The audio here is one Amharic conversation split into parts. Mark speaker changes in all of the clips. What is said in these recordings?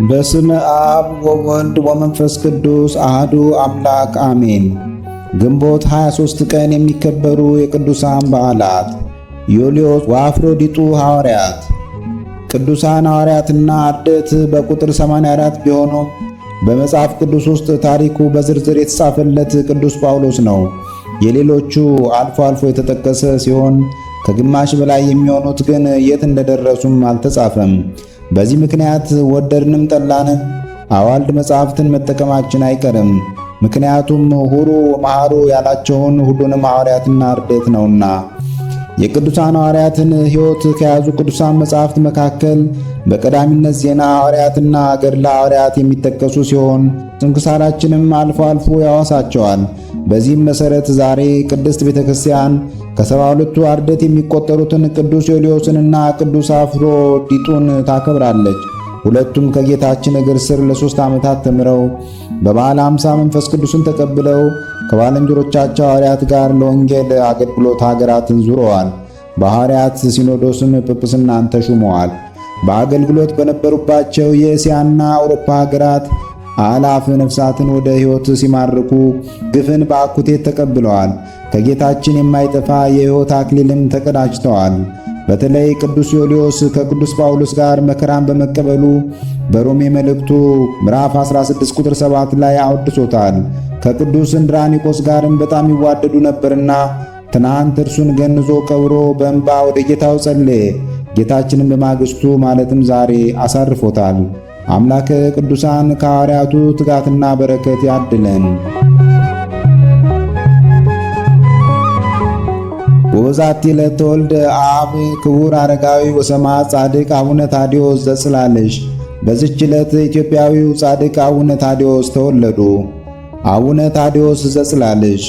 Speaker 1: በስመ አብ ወወልድ ወመንፈስ ቅዱስ አህዱ አምላክ አሜን። ግንቦት 23 ቀን የሚከበሩ የቅዱሳን በዓላት ዮልዮስ ወአፍሮዲጡ ሐዋርያት። ቅዱሳን ሐዋርያትና አርድእት በቁጥር 84 ቢሆኑም በመጽሐፍ ቅዱስ ውስጥ ታሪኩ በዝርዝር የተጻፈለት ቅዱስ ጳውሎስ ነው። የሌሎቹ አልፎ አልፎ የተጠቀሰ ሲሆን ከግማሽ በላይ የሚሆኑት ግን የት እንደደረሱም አልተጻፈም። በዚህ ምክንያት ወደድንም ጠላንም አዋልድ መጻሕፍትን መጠቀማችን አይቀርም። ምክንያቱም ሁሩ መሐሩ ያላቸውን ሁሉንም ሐዋርያትና አርድእት ነውና። የቅዱሳን ሐዋርያትን ሕይወት ከያዙ ቅዱሳን መጻሕፍት መካከል በቀዳሚነት ዜና ሐዋርያትና ገድለ ሐዋርያት የሚጠቀሱ ሲሆን ስንክሳራችንም አልፎ አልፎ ያወሳቸዋል። በዚህም መሠረት ዛሬ ቅድስት ቤተ ክርስቲያን ከ72ቱ አርድእት የሚቆጠሩትን ቅዱስ ዮልዮስንና ቅዱስ አፍሮዲጡን ታከብራለች። ሁለቱም ከጌታችን እግር ስር ለ3 ዓመታት ተምረው በበዓለ ሃምሳ መንፈስ ቅዱስን ተቀብለው ከባልንጀሮቻቸው ሐዋርያት ጋር ለወንጌል አገልግሎት ሀገራትን ዙረዋል። በሐዋርያት ሲኖዶስም ጵጵስናን ተሹመዋል። በአገልግሎት በነበሩባቸው የእስያና አውሮፓ ሀገራት አላፍ ነፍሳትን ወደ ሕይወት ሲማርኩ ግፍን በአኩቴት ተቀብለዋል። ከጌታችን የማይጠፋ የሕይወት አክሊልም ተቀዳጅተዋል። በተለይ ቅዱስ ዮልዮስ ከቅዱስ ጳውሎስ ጋር መከራን በመቀበሉ በሮሜ መልእክቱ ምዕራፍ 16 ቁጥር 7 ላይ አወድሶታል። ከቅዱስ እንድራኒቆስ ጋርም በጣም ይዋደዱ ነበርና ትናንት እርሱን ገንዞ ቀብሮ በእንባ ወደ ጌታው ጸለየ። ጌታችንም በማግስቱ ማለትም ዛሬ አሳርፎታል። አምላከ ቅዱሳን ከሐዋርያቱ ትጋትና በረከት ያድለን። ወበዛቲ ዕለት ተወልደ አብ ክቡር አረጋዊ ወሰማዕት ጻድቅ አቡነ ታዲዮስ ዘጽላለሽ። በዚች ዕለት ኢትዮጵያዊው ጻድቅ አቡነ ታዲዮስ ተወለዱ። አቡነ ታዲዮስ ዘጽላለሽ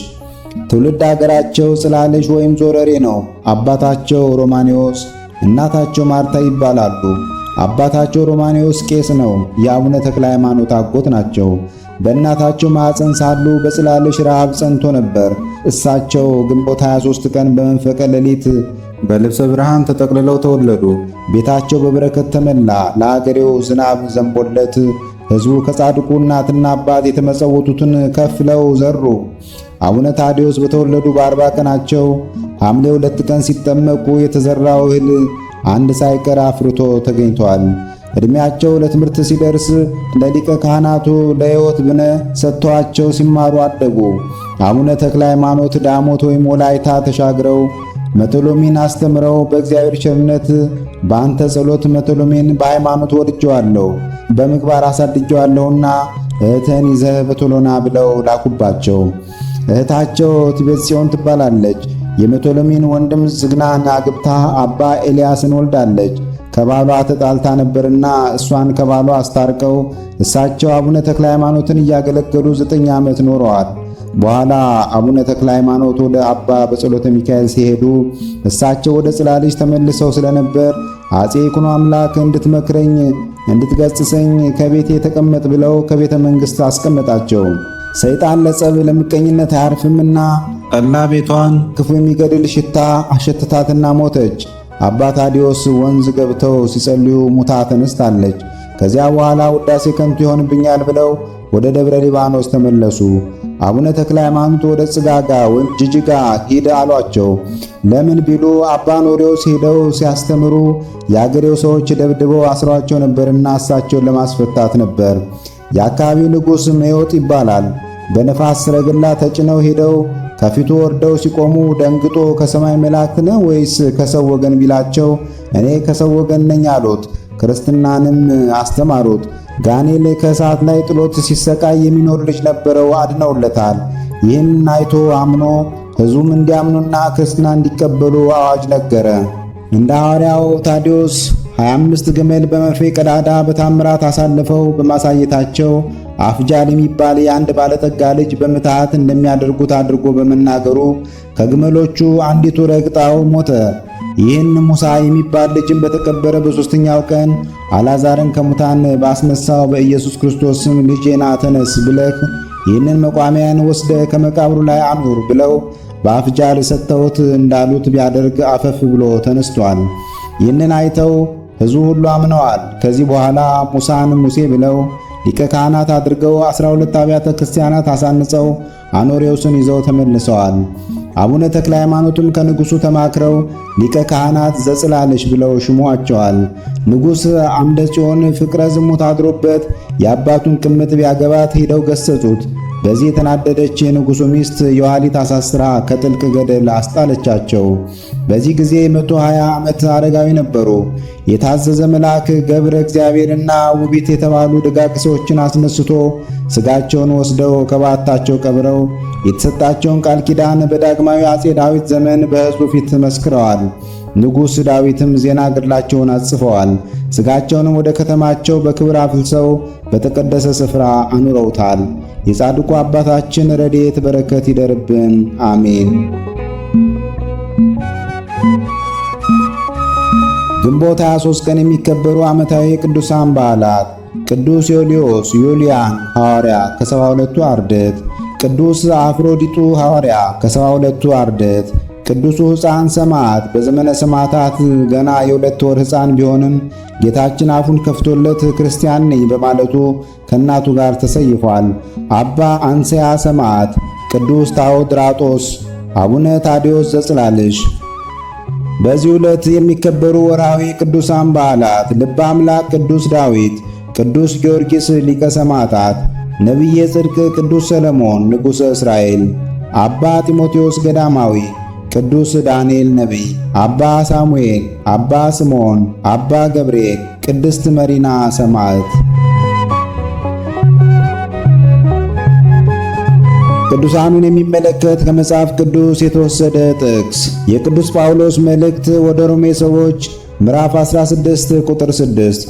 Speaker 1: ትውልድ አገራቸው ጽላለሽ ወይም ዞረሬ ነው። አባታቸው ሮማኔዎስ እናታቸው ማርታ ይባላሉ። አባታቸው ሮማኔዎስ ቄስ ነው። የአቡነ ተክለ ሃይማኖት አጎት ናቸው። በእናታቸው ማኅፀን ሳሉ በጽላለሽ ረሃብ ጸንቶ ነበር። እሳቸው ግንቦት 23 ቀን በመንፈቀ ሌሊት በልብሰ ብርሃን ተጠቅልለው ተወለዱ። ቤታቸው በበረከት ተመላ። ለአገሬው ዝናብ ዘንቦለት ሕዝቡ ከጻድቁ እናትና አባት የተመጸወቱትን ከፍለው ዘሩ። አቡነ ታዲዮስ በተወለዱ በ40 ቀናቸው ሐምሌ 2 ቀን ሲጠመቁ የተዘራው እህል አንድ ሳይቀር አፍርቶ ተገኝቷል። ዕድሜያቸው ለትምህርት ሲደርስ ለሊቀ ካህናቱ ለሕይወት ብነ ሰጥተዋቸው ሲማሩ አደጉ። አቡነ ተክለ ሃይማኖት ዳሞት ወይም ወላይታ ተሻግረው መተሎሚን አስተምረው በእግዚአብሔር ቸርነት በአንተ ጸሎት መተሎሜን በሃይማኖት ወድጀዋለሁ በምግባር አሳድጀዋለሁና እህትህን ይዘህ በቶሎና ብለው ላኩባቸው። እህታቸው ትቤጽዮን ትባላለች። የመተሎሜን ወንድም ዝግናን አግብታ አባ ኤልያስን ወልዳለች። ከባሏ ተጣልታ ነበርና እሷን ከባሏ አስታርቀው እሳቸው አቡነ ተክለ ሃይማኖትን እያገለገሉ 9 ዓመት ኖረዋል። በኋላ አቡነ ተክለ ሃይማኖት ወደ አባ በጸሎተ ሚካኤል ሲሄዱ እሳቸው ወደ ጽላለሽ ተመልሰው ስለነበር አፄ ይኩኖ አምላክ እንድትመክረኝ እንድትገጽሰኝ ከቤቴ ተቀመጥ ብለው ከቤተ መንግሥት አስቀመጣቸው። ሰይጣን ለጸብ ለምቀኝነት አያርፍምና ጠላ ቤቷን ክፉ የሚገድል ሽታ አሸተታትና ሞተች። አባ ታዲዮስ ወንዝ ገብተው ሲጸልዩ ሙታ ተነስታለች። ከዚያ በኋላ ውዳሴ ከንቱ ይሆንብኛል ብለው ወደ ደብረ ሊባኖስ ተመለሱ። አቡነ ተክለ ሃይማኖት ወደ ጽጋጋ ወይም ጅጅጋ ሂድ አሏቸው። ለምን ቢሉ አባ ኖሪዎስ ሄደው ሲያስተምሩ የአገሬው ሰዎች ደብድበው አስሯቸው ነበርና እሳቸውን ለማስፈታት ነበር። የአካባቢው ንጉሥ መዮጥ ይባላል። በነፋስ ሰረገላ ተጭነው ሄደው ከፊቱ ወርደው ሲቆሙ ደንግጦ ከሰማይ መላእክት ነው ወይስ ከሰው ወገን ቢላቸው እኔ ከሰው ወገን ነኝ አሉት። ክርስትናንም አስተማሩት። ጋኔል ከእሳት ላይ ጥሎት ሲሰቃይ የሚኖር ልጅ ነበረው፣ አድነውለታል። ይህን አይቶ አምኖ ሕዝቡም እንዲያምኑና ክርስትና እንዲቀበሉ አዋጅ ነገረ። እንደ ሐዋርያው ታዲዮስ 25 ግመል በመርፌ ቀዳዳ በታምራት አሳልፈው በማሳየታቸው አፍጃል የሚባል የአንድ ባለጠጋ ልጅ በምትሃት እንደሚያደርጉት አድርጎ በመናገሩ ከግመሎቹ አንዲቱ ረግጣው ሞተ። ይህን ሙሳ የሚባል ልጅም በተቀበረ በሦስተኛው ቀን አልዓዛርን ከሙታን ባስነሳው በኢየሱስ ክርስቶስ ስም ልጄና ተነስ ብለህ ይህንን መቋሚያን ወስደ ከመቃብሩ ላይ አኑር ብለው በአፍጃር ሰጥተውት እንዳሉት ቢያደርግ አፈፍ ብሎ ተነስቷል። ይህንን አይተው ሕዝቡ ሁሉ አምነዋል። ከዚህ በኋላ ሙሳን ሙሴ ብለው ሊቀ ካህናት አድርገው 12 አብያተ ክርስቲያናት አሳንጸው አኖሬዎስን ይዘው ተመልሰዋል። አቡነ ተክለ ሃይማኖትም ከንጉሡ ተማክረው ሊቀ ካህናት ዘጽላለሽ ብለው ሽሟቸዋል። ንጉሥ አምደ ጽዮን ፍቅረ ዝሙት አድሮበት የአባቱን ቅምጥ ቢያገባት ሄደው ገሰጹት። በዚህ የተናደደች የንጉሡ ሚስት የኋሊት አሳስራ ከጥልቅ ገደል አስጣለቻቸው። በዚህ ጊዜ 120 ዓመት አረጋዊ ነበሩ። የታዘዘ መልአክ ገብረ እግዚአብሔርና ውቢት የተባሉ ደጋግ ሰዎችን አስነስቶ ሥጋቸውን ወስደው ከባታቸው ቀብረው የተሰጣቸውን ቃል ኪዳን በዳግማዊ አፄ ዳዊት ዘመን በሕዝቡ ፊት መስክረዋል። ንጉሥ ዳዊትም ዜና ገድላቸውን አጽፈዋል። ሥጋቸውንም ወደ ከተማቸው በክብር አፍልሰው በተቀደሰ ስፍራ አኑረውታል። የጻድቁ አባታችን ረድኤት በረከት ይደርብን፣ አሜን። ግንቦት 23 ቀን የሚከበሩ ዓመታዊ ቅዱሳን በዓላት ቅዱስ ዮልዮስ ዩልያን ሐዋርያ ከ72ቱ አርድእት፣ ቅዱስ አፍሮዲጡ ሐዋርያ ከ72ቱ አርድእት። ቅዱሱ ሕፃን ሰማዕት በዘመነ ሰማዕታት ገና የ2 ወር ሕፃን ቢሆንም ጌታችን አፉን ከፍቶለት ክርስቲያን ነኝ በማለቱ ከእናቱ ጋር ተሰይፏል። አባ አንስያ ሰማዕት፣ ቅዱስ ታዎድራጦስ፣ አቡነ ታዲዮስ ዘጽላለሽ። በዚህ ዕለት የሚከበሩ ወርሃዊ ቅዱሳን በዓላት ልበ አምላክ ቅዱስ ዳዊት፣ ቅዱስ ጊዮርጊስ ሊቀ ሰማዕታት፣ ነቢየ ጽድቅ ቅዱስ ሰለሞን ንጉሠ እስራኤል፣ አባ ጢሞቴዎስ ገዳማዊ፣ ቅዱስ ዳንኤል ነቢይ፣ አባ ሳሙኤል፣ አባ ስምዖን፣ አባ ገብርኤል፣ ቅድስት መሪና ሰማዕት። ቅዱሳኑን የሚመለከት ከመጽሐፍ ቅዱስ የተወሰደ ጥቅስ የቅዱስ ጳውሎስ መልእክት ወደ ሮሜ ሰዎች ምዕራፍ 16 ቁጥር 6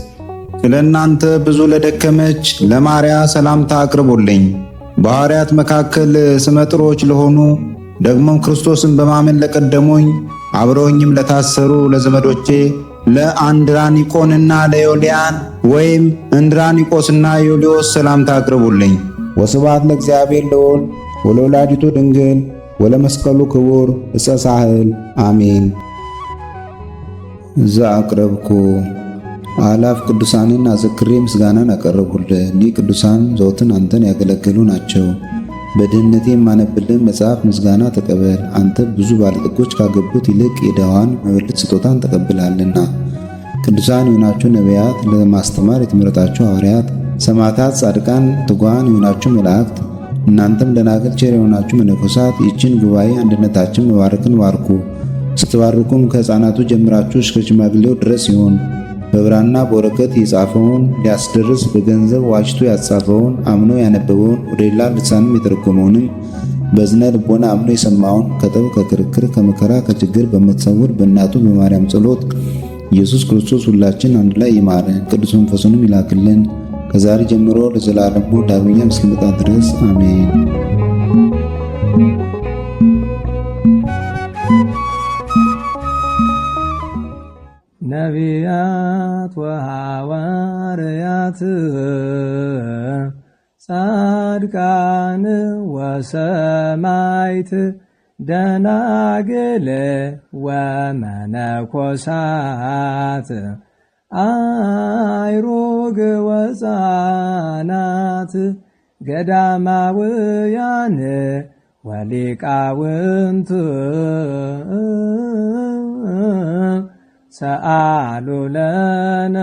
Speaker 1: ስለ እናንተ ብዙ ለደከመች ለማርያ ሰላምታ አቅርቡልኝ። በሐዋርያት መካከል ስመጥሮች ለሆኑ ደግሞም ክርስቶስን በማመን ለቀደሙኝ አብረውኝም ለታሰሩ ለዘመዶቼ ለአንድራኒቆንና ለዮልያን ወይም እንድራኒቆስና ዮልዮስ ሰላምታ አቅርቡልኝ። ወስብሐት ለእግዚአብሔር ለወልድ ወለወላዲቱ ድንግል ወለመስቀሉ ክቡር ዕፀ ሳህል አሜን። ዘአቅረብኩ አላፍ ቅዱሳንን አዘክሬ ምስጋናን አቀረብሁልህ። እኒህ ቅዱሳን ዘወትር አንተን ያገለገሉ ናቸው። በድህነቴ የማነብልን መጽሐፍ ምስጋና ተቀበል። አንተ ብዙ ባለጠጎች ካገቡት ይልቅ የድሃዋን መበለት ስጦታን ተቀብላለና። ቅዱሳን የሆናችሁ ነቢያት፣ ለማስተማር የተመረጣችሁ ሐዋርያት፣ ሰማዕታት፣ ጻድቃን፣ ትጉሃን የሆናችሁ መላእክት፣ እናንተም ደናግል ቸር የሆናችሁ መነኮሳት ይህችን ጉባኤ አንድነታችን መባረክን ባርኩ። ስትባርኩም ከሕፃናቱ ጀምራችሁ እስከ ሽማግሌው ድረስ ይሁን። በብራና በወረቀት የጻፈውን ሊያስደርስ በገንዘብ ዋጅቶ ያጻፈውን አምኖ ያነበበውን ወደ ሌላ ልሳንም የተረጎመውንም በዝነ ልቦና አምኖ የሰማውን ከጠብ ከክርክር ከመከራ ከችግር በምትሰውር በእናቱ በማርያም ጸሎት ኢየሱስ ክርስቶስ ሁላችን አንድ ላይ ይማረን፣ ቅዱስ መንፈሱንም ይላክልን ከዛሬ ጀምሮ ለዘላለሙ ዳግመኛ እስኪመጣ ድረስ አሜን።
Speaker 2: ነቢያት ወሐዋርያት ጻድቃን ወሰማዕት ደናግል ወመነኮሳት አይሩግ ወሕፃናት ገዳማውያን ወሊቃውንት ሰአሉ ለነ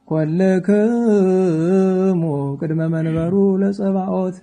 Speaker 2: ኩልክሙ ቅድመ መንበሩ ለጸባኦት